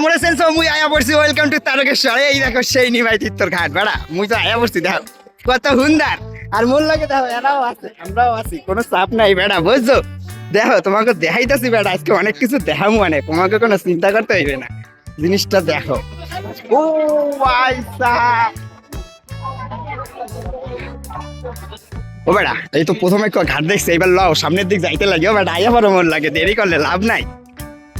মোরে সেন্স মুই আয়া পড়ছি ওয়েলকাম টু তারকেশ্বর। এই দেখো সেই নিমাই তীর্থর ঘাট বেড়া, মুই তো আয়া পড়ছি দেখো কত হুন্দার। আর মন লাগে দেখো এরাও আছে আমরাও আছি, কোনো চাপ নাই বেড়া বুঝছো। দেখো তোমাকে দেখাইতেছি বেড়া, আজকে অনেক কিছু দেখামু, মানে তোমাকে কোনো চিন্তা করতে হইবে না। জিনিসটা দেখো। ও আইসা ও বেড়া, এই তো প্রথমে ঘাট দেখছে, এবার লও সামনের দিক যাইতে লাগে। ও বেড়া আয়া বড় মন লাগে, দেরি করলে লাভ নাই।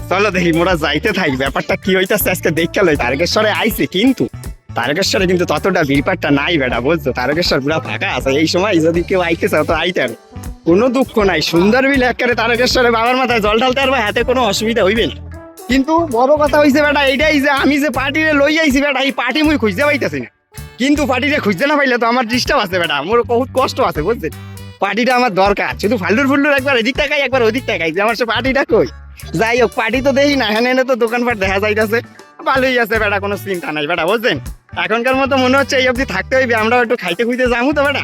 চলো দেখি মোরা যাইতে থাকি, ব্যাপারটা কি হইতাছে আজকে দেখতে লই। তারকেশ্বরে আইছে কিন্তু তারকেশ্বরে কিন্তু ততটা ভিড়পাটটা নাই বেটা বুঝছো। তারকেশ্বর পুরা ফাঁকা আছে, এই সময় যদি কেউ আইতে চাও তো আইতেন, কোনো দুঃখ নাই। সুন্দর বিল একেবারে তারকেশ্বরে বাবার মাথায় জল ঢালতে পারবে, হাতে কোনো অসুবিধা হইবে না। কিন্তু বড় কথা হইছে বেটা এইটাই যে আমি যে পার্টিরে লই আইছি বেটা, এই পার্টি মুই খুঁজতে পাইতেছি না। কিন্তু পার্টিটা খুঁজতে না পাইলে তো আমার ডিস্টার্ব আছে বেটা, আমার বহুত কষ্ট আছে বুঝছেন। পার্টিটা আমার দরকার, শুধু ফাল্ডুর ফুল্ডুর একবার এদিক টাকাই একবার ওদিক টাকাই, যে আমার সে পার্টিটা কই। যাই হোক পার্টি তো দেখি না, এখানে তো দোকানপাট দেখা যাইতেছে, ভালোই আছে বেটা, কোনো চিন্তা নাই বেটা বুঝছেন। এখনকার মতো মনে হচ্ছে এই অবধি থাকতে হইবে, আমরাও একটু খাইতে খুঁজতে যাবো তো বেটা,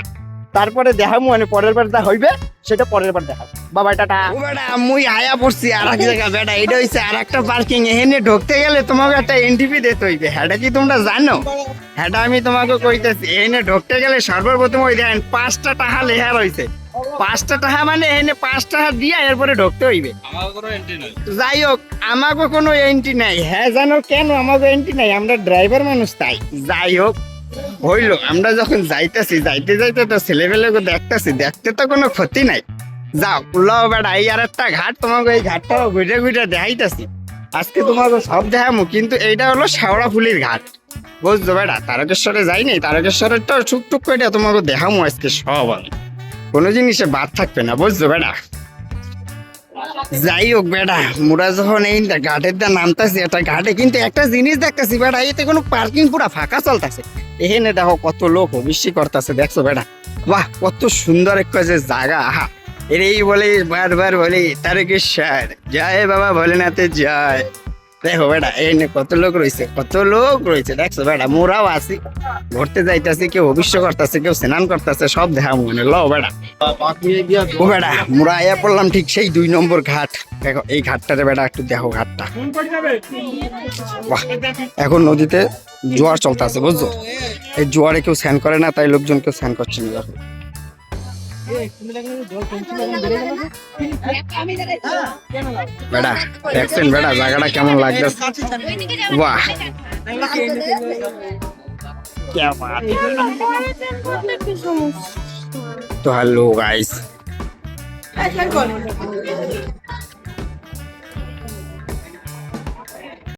তারপরে দেখাবো, মানে পরের বার যা হইবে সেটা পরের বার দেখাবো। বাবা টাটা। ও বেটা মুই আয়া পড়ছি আর এক জায়গা বেটা, এটা হইছে আর একটা পার্কিং। এখানে ঢুকতে গেলে তোমাকে একটা এন্ট্রি ফি দিতে হইবে, হ্যাঁ কি তোমরা জানো? হ্যাঁ আমি তোমাকে কইতেছি, এখানে ঢুকতে গেলে সর্বপ্রথম ওই দেখেন 5টা টাকা লেখা রয়েছে। 5টা টাকা মানে এখানে 5 টাকা দিয়া এরপরে ঢুকতে হইবে। যাই হোক আমাকে কোনো এন্ট্রি নাই। হ্যাঁ জানো কেন আমাকে এন্ট্রি নাই? আমরা ড্রাইভার মানুষ তাই। যাই হোক হইলো, আমরা যখন যাইতেছি যাইতে যাইতে তো ছেলেপেলেকে দেখতেছি, দেখতে তো কোনো ক্ষতি নাই। যাও লও বেটা, এই আর একটা ঘাট তোমাকে, এই ঘাটটাও ঘুরে ঘুরে দেখাইতেছি। আজকে তোমাকে সব দেখামু, কিন্তু এইটা হলো শেওড়া ফুলির ঘাট বুঝছো বেটা। তারকেশ্বরে যাইনি, তারকেশ্বরের তো টুকটুক করে তোমাকে দেখামু আজকে সব, আমি কোনো জিনিসে বাদ থাকবে না বুঝছো বেটা। যাই হোক বেটা, মোরা যখন এই ঘাটের দা নামতাছি, একটা ঘাটে কিন্তু একটা জিনিস দেখতেছি বেটা, এতে কোনো পার্কিং পুরা ফাঁকা চলতেছে। এখানে দেখো কত লোক অবশ্যই করতেছে, দেখছো বেটা। বাহ কত সুন্দর একটা যে জায়গা, আহা এরেই বলে বারবার বলি তারকেশ্বর জয় বাবা ভোলেনাথের জয়। দেখো বেটা এনে কত লোক রয়েছে, কত লোক রয়েছে দেখছো বেটা। মোরাও আছি, ঘুরতে যাইতেছি, কেউ অবশ্য করতেছে, কেউ স্নান করতেছে, সব দেখা মনে লো বেটা। ও বেটা মোরা আয়া পড়লাম ঠিক সেই 2 নম্বর ঘাট। দেখো এই ঘাটটারে বেটা একটু দেখো, ঘাটটা বাহ। এখন নদীতে জোয়ার চলতেছে বুঝছো, এই জোয়ারে কেউ স্নান করে না, তাই লোকজন কেউ স্নান করছে না। দেখো বেটা দেখছেন বেটা জায়গাটা কেমন লাগতেছে, বাহ। তো হ্যালো গাইস,